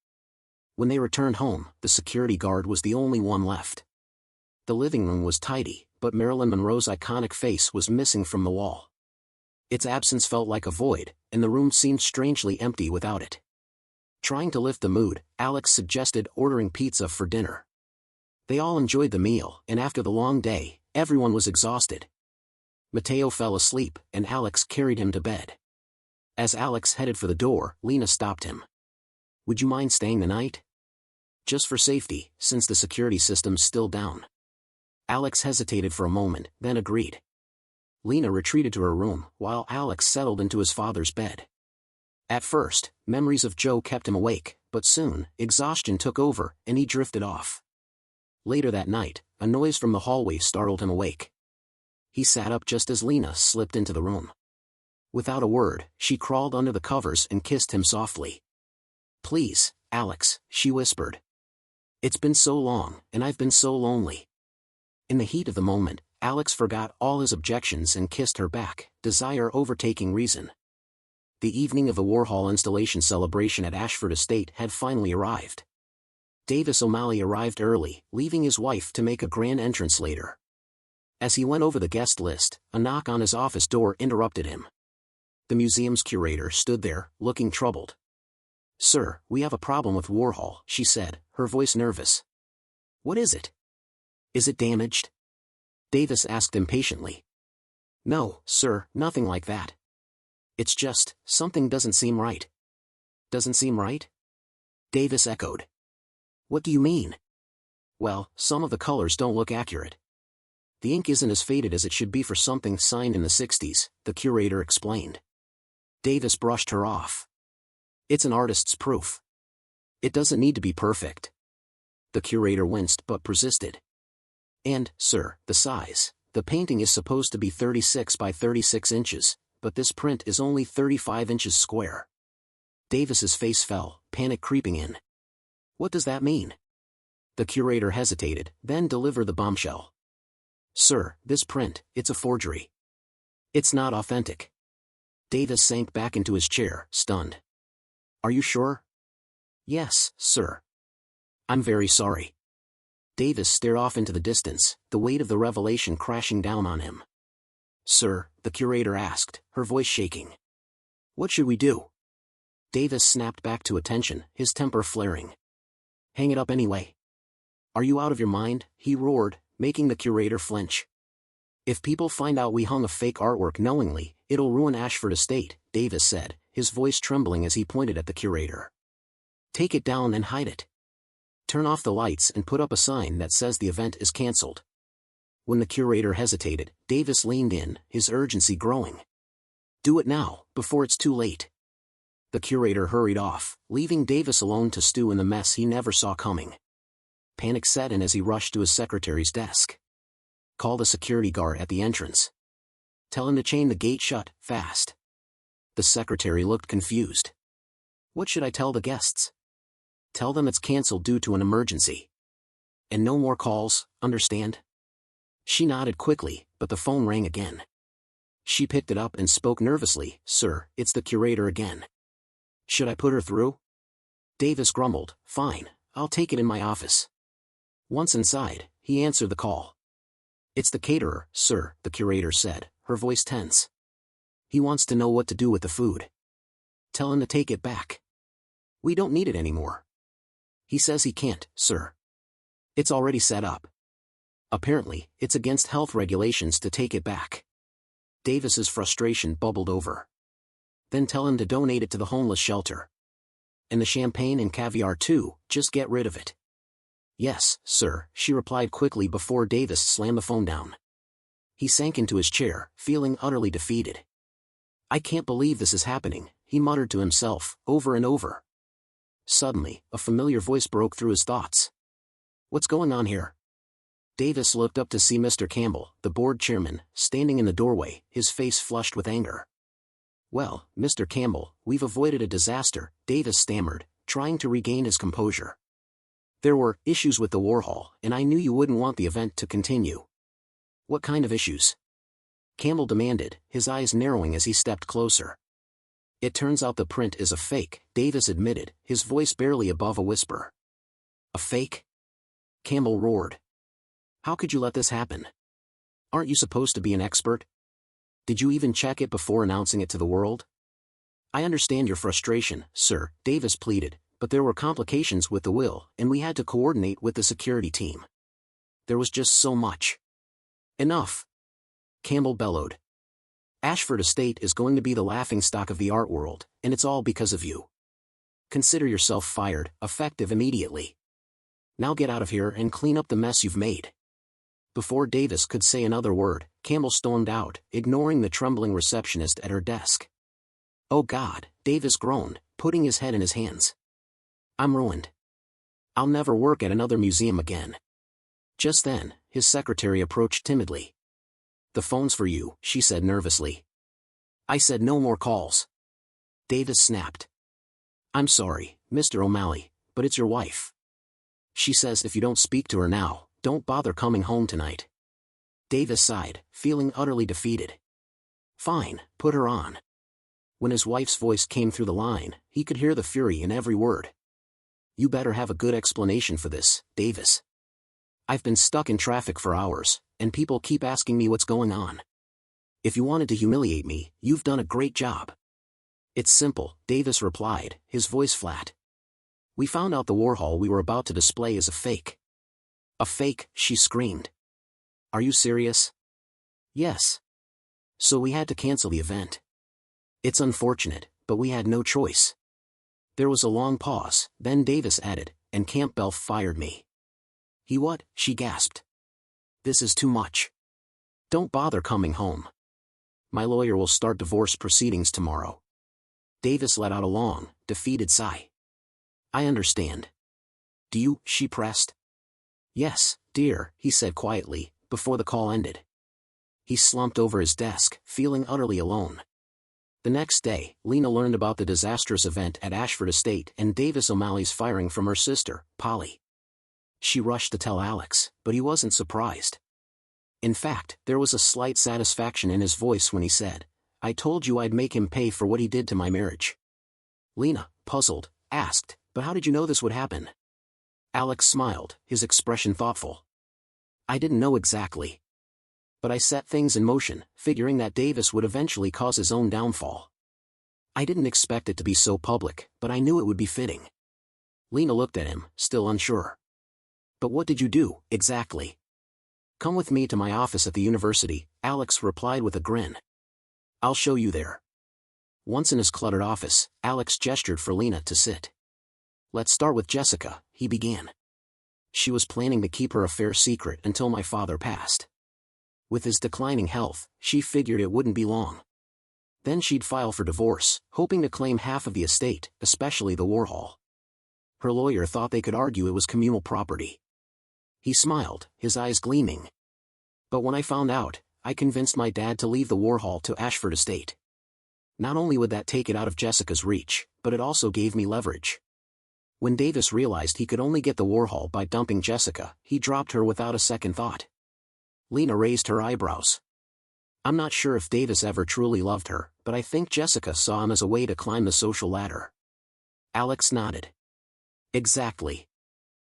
When they returned home, the security guard was the only one left. The living room was tidy, but Marilyn Monroe's iconic face was missing from the wall. Its absence felt like a void, and the room seemed strangely empty without it. Trying to lift the mood, Alex suggested ordering pizza for dinner. They all enjoyed the meal, and after the long day, everyone was exhausted. Mateo fell asleep, and Alex carried him to bed. As Alex headed for the door, Lena stopped him. "Would you mind staying the night? Just for safety, since the security system's still down." Alex hesitated for a moment, then agreed. Lena retreated to her room, while Alex settled into his father's bed. At first, memories of Joe kept him awake, but soon, exhaustion took over, and he drifted off. Later that night, a noise from the hallway startled him awake. He sat up just as Lena slipped into the room. Without a word, she crawled under the covers and kissed him softly. "Please, Alex," she whispered. "It's been so long, and I've been so lonely." In the heat of the moment, Alex forgot all his objections and kissed her back, desire overtaking reason. The evening of the Warhol installation celebration at Ashford Estate had finally arrived. Davis O'Malley arrived early, leaving his wife to make a grand entrance later. As he went over the guest list, a knock on his office door interrupted him. The museum's curator stood there, looking troubled. "Sir, we have a problem with Warhol," she said, her voice nervous. "What is it? Is it damaged?" Davis asked impatiently. "No, sir, nothing like that. It's just, something doesn't seem right." "Doesn't seem right?" Davis echoed. "What do you mean?" "Well, some of the colors don't look accurate. The ink isn't as faded as it should be for something signed in the 60s, the curator explained. Davis brushed her off. "It's an artist's proof. It doesn't need to be perfect." The curator winced but persisted. "And, sir, the size. The painting is supposed to be 36 by 36 inches, but this print is only 35 inches square." Davis's face fell, panic creeping in. "What does that mean?" The curator hesitated, then delivered the bombshell. "Sir, this print, it's a forgery. It's not authentic." Davis sank back into his chair, stunned. "Are you sure?" "Yes, sir." "I'm very sorry." Davis stared off into the distance, the weight of the revelation crashing down on him. "Sir," the curator asked, her voice shaking. "What should we do?" Davis snapped back to attention, his temper flaring. "Hang it up anyway." "Are you out of your mind?" he roared, making the curator flinch. "If people find out we hung a fake artwork knowingly, it'll ruin Ashford Estate," Davis said, his voice trembling as he pointed at the curator. "Take it down and hide it. Turn off the lights and put up a sign that says the event is cancelled." When the curator hesitated, Davis leaned in, his urgency growing. "Do it now, before it's too late." The curator hurried off, leaving Davis alone to stew in the mess he never saw coming. Panic set in as he rushed to his secretary's desk. Call the security guard at the entrance. Tell him to chain the gate shut, fast. The secretary looked confused. What should I tell the guests? Tell them it's cancelled due to an emergency. And no more calls, understand? She nodded quickly, but the phone rang again. She picked it up and spoke nervously. Sir, it's the curator again. Should I put her through? Davis grumbled. Fine, I'll take it in my office. Once inside, he answered the call. It's the caterer, sir, the curator said, her voice tense. He wants to know what to do with the food. Tell him to take it back. We don't need it anymore. He says he can't, sir. It's already set up. Apparently, it's against health regulations to take it back. Davis's frustration bubbled over. Then tell him to donate it to the homeless shelter. And the champagne and caviar too, just get rid of it. Yes, sir, she replied quickly before Davis slammed the phone down. He sank into his chair, feeling utterly defeated. I can't believe this is happening, he muttered to himself, over and over. Suddenly, a familiar voice broke through his thoughts. What's going on here? Davis looked up to see Mr. Campbell, the board chairman, standing in the doorway, his face flushed with anger. Well, Mr. Campbell, we've avoided a disaster, Davis stammered, trying to regain his composure. There were issues with the Warhol, and I knew you wouldn't want the event to continue. What kind of issues? Campbell demanded, his eyes narrowing as he stepped closer. It turns out the print is a fake, Davis admitted, his voice barely above a whisper. A fake? Campbell roared. How could you let this happen? Aren't you supposed to be an expert? Did you even check it before announcing it to the world? I understand your frustration, sir, Davis pleaded, but there were complications with the will, and we had to coordinate with the security team. There was just so much. Enough! Campbell bellowed. Ashford Estate is going to be the laughingstock of the art world, and it's all because of you. Consider yourself fired, effective immediately. Now get out of here and clean up the mess you've made. Before Davis could say another word, Campbell stormed out, ignoring the trembling receptionist at her desk. Oh God, Davis groaned, putting his head in his hands. I'm ruined. I'll never work at another museum again. Just then, his secretary approached timidly. The phone's for you, she said nervously. I said no more calls. Davis snapped. I'm sorry, Mr. O'Malley, but it's your wife. She says if you don't speak to her now, don't bother coming home tonight. Davis sighed, feeling utterly defeated. Fine, put her on. When his wife's voice came through the line, he could hear the fury in every word. You better have a good explanation for this, Davis. I've been stuck in traffic for hours, and people keep asking me what's going on. If you wanted to humiliate me, you've done a great job. It's simple, Davis replied, his voice flat. We found out the Warhol we were about to display is a fake. A fake, she screamed. Are you serious? Yes. So we had to cancel the event. It's unfortunate, but we had no choice. There was a long pause, then Davis added, and Campbell fired me. He what? She gasped. This is too much. Don't bother coming home. My lawyer will start divorce proceedings tomorrow. Davis let out a long, defeated sigh. I understand. Do you? She pressed. Yes, dear, he said quietly, before the call ended. He slumped over his desk, feeling utterly alone. The next day, Lena learned about the disastrous event at Ashford Estate and Davis O'Malley's firing from her sister, Polly. She rushed to tell Alex, but he wasn't surprised. In fact, there was a slight satisfaction in his voice when he said, I told you I'd make him pay for what he did to my marriage. Lena, puzzled, asked, but how did you know this would happen? Alex smiled, his expression thoughtful. I didn't know exactly. But I set things in motion, figuring that Davis would eventually cause his own downfall. I didn't expect it to be so public, but I knew it would be fitting. Lena looked at him, still unsure. But what did you do, exactly? Come with me to my office at the university, Alex replied with a grin. I'll show you there. Once in his cluttered office, Alex gestured for Lena to sit. Let's start with Jessica, he began. She was planning to keep her affair secret until my father passed. With his declining health, she figured it wouldn't be long. Then she'd file for divorce, hoping to claim half of the estate, especially the Warhol. Her lawyer thought they could argue it was communal property. He smiled, his eyes gleaming. But when I found out, I convinced my dad to leave the Warhol to Ashford Estate. Not only would that take it out of Jessica's reach, but it also gave me leverage. When Davis realized he could only get the Warhol by dumping Jessica, he dropped her without a second thought. Lena raised her eyebrows. I'm not sure if Davis ever truly loved her, but I think Jessica saw him as a way to climb the social ladder. Alex nodded. Exactly.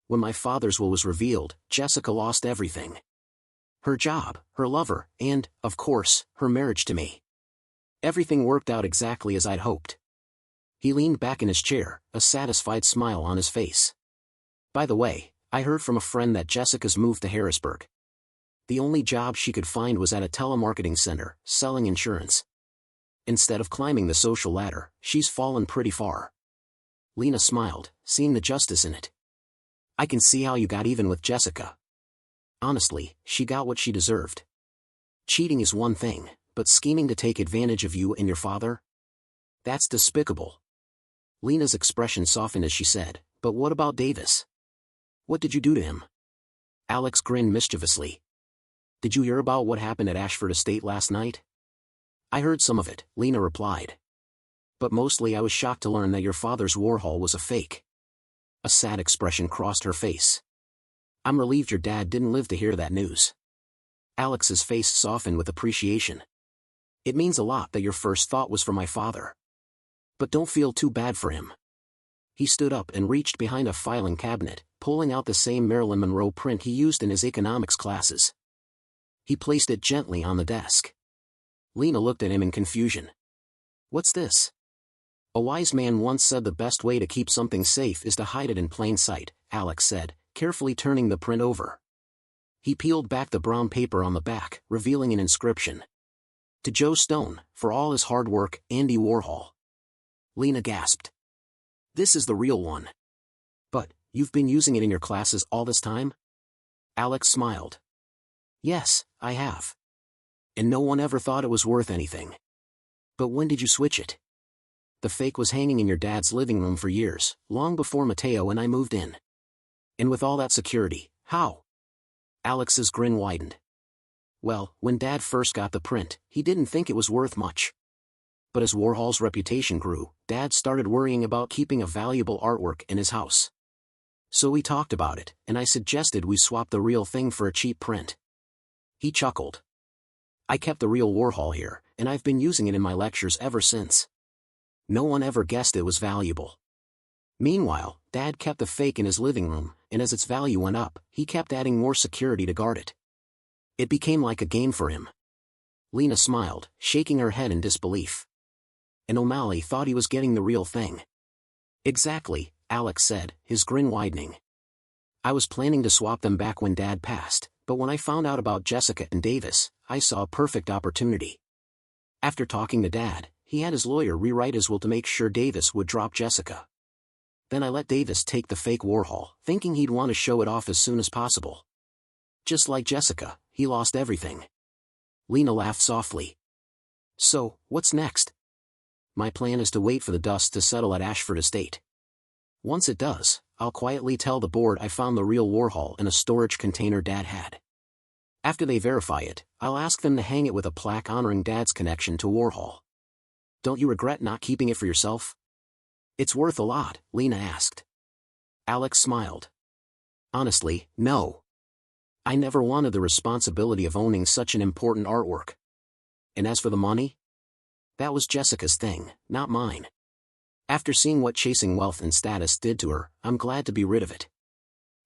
When my father's will was revealed, Jessica lost everything. Her job, her lover, and, of course, her marriage to me. Everything worked out exactly as I'd hoped. He leaned back in his chair, a satisfied smile on his face. By the way, I heard from a friend that Jessica's moved to Harrisburg. The only job she could find was at a telemarketing center, selling insurance. Instead of climbing the social ladder, she's fallen pretty far. Lena smiled, seeing the justice in it. I can see how you got even with Jessica. Honestly, she got what she deserved. Cheating is one thing, but scheming to take advantage of you and your father? That's despicable. Lena's expression softened as she said, but what about Davis? What did you do to him? Alex grinned mischievously. Did you hear about what happened at Ashford Estate last night? I heard some of it, Lena replied. But mostly I was shocked to learn that your father's Warhol was a fake. A sad expression crossed her face. I'm relieved your dad didn't live to hear that news. Alex's face softened with appreciation. It means a lot that your first thought was for my father. But don't feel too bad for him. He stood up and reached behind a filing cabinet, pulling out the same Marilyn Monroe print he used in his economics classes. He placed it gently on the desk. Lena looked at him in confusion. What's this? A wise man once said the best way to keep something safe is to hide it in plain sight, Alex said, carefully turning the print over. He peeled back the brown paper on the back, revealing an inscription. To Joe Stone, for all his hard work, Andy Warhol. Lena gasped. This is the real one. But, you've been using it in your classes all this time? Alex smiled. Yes, I have. And no one ever thought it was worth anything. But when did you switch it? The fake was hanging in your dad's living room for years, long before Mateo and I moved in. And with all that security, how? Alex's grin widened. Well, when Dad first got the print, he didn't think it was worth much. But as Warhol's reputation grew, Dad started worrying about keeping a valuable artwork in his house. So we talked about it, and I suggested we swap the real thing for a cheap print. He chuckled. I kept the real Warhol here, and I've been using it in my lectures ever since. No one ever guessed it was valuable. Meanwhile, Dad kept the fake in his living room, and as its value went up, he kept adding more security to guard it. It became like a game for him. Lena smiled, shaking her head in disbelief. And O'Malley thought he was getting the real thing. Exactly, Alex said, his grin widening. I was planning to swap them back when Dad passed, but when I found out about Jessica and Davis, I saw a perfect opportunity. After talking to Dad, he had his lawyer rewrite his will to make sure Davis would drop Jessica. Then I let Davis take the fake Warhol, thinking he'd want to show it off as soon as possible. Just like Jessica, he lost everything. Lena laughed softly. So, what's next? My plan is to wait for the dust to settle at Ashford Estate. Once it does, I'll quietly tell the board I found the real Warhol in a storage container Dad had. After they verify it, I'll ask them to hang it with a plaque honoring Dad's connection to Warhol. Don't you regret not keeping it for yourself? It's worth a lot, Lena asked. Alex smiled. Honestly, no. I never wanted the responsibility of owning such an important artwork. And as for the money? That was Jessica's thing, not mine. After seeing what chasing wealth and status did to her, I'm glad to be rid of it.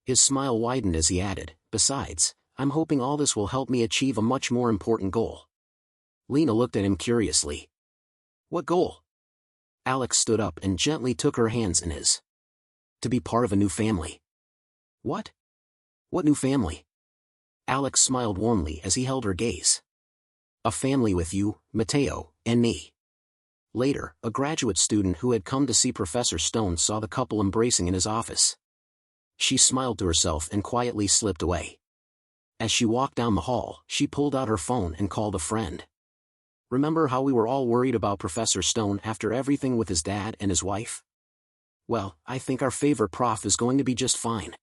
His smile widened as he added, besides, I'm hoping all this will help me achieve a much more important goal. Lena looked at him curiously. What goal? Alex stood up and gently took her hands in his. To be part of a new family. What? What new family? Alex smiled warmly as he held her gaze. A family with you, Mateo, and me. Later, a graduate student who had come to see Professor Stone saw the couple embracing in his office. She smiled to herself and quietly slipped away. As she walked down the hall, she pulled out her phone and called a friend. Remember how we were all worried about Professor Stone after everything with his dad and his wife? Well, I think our favorite prof is going to be just fine.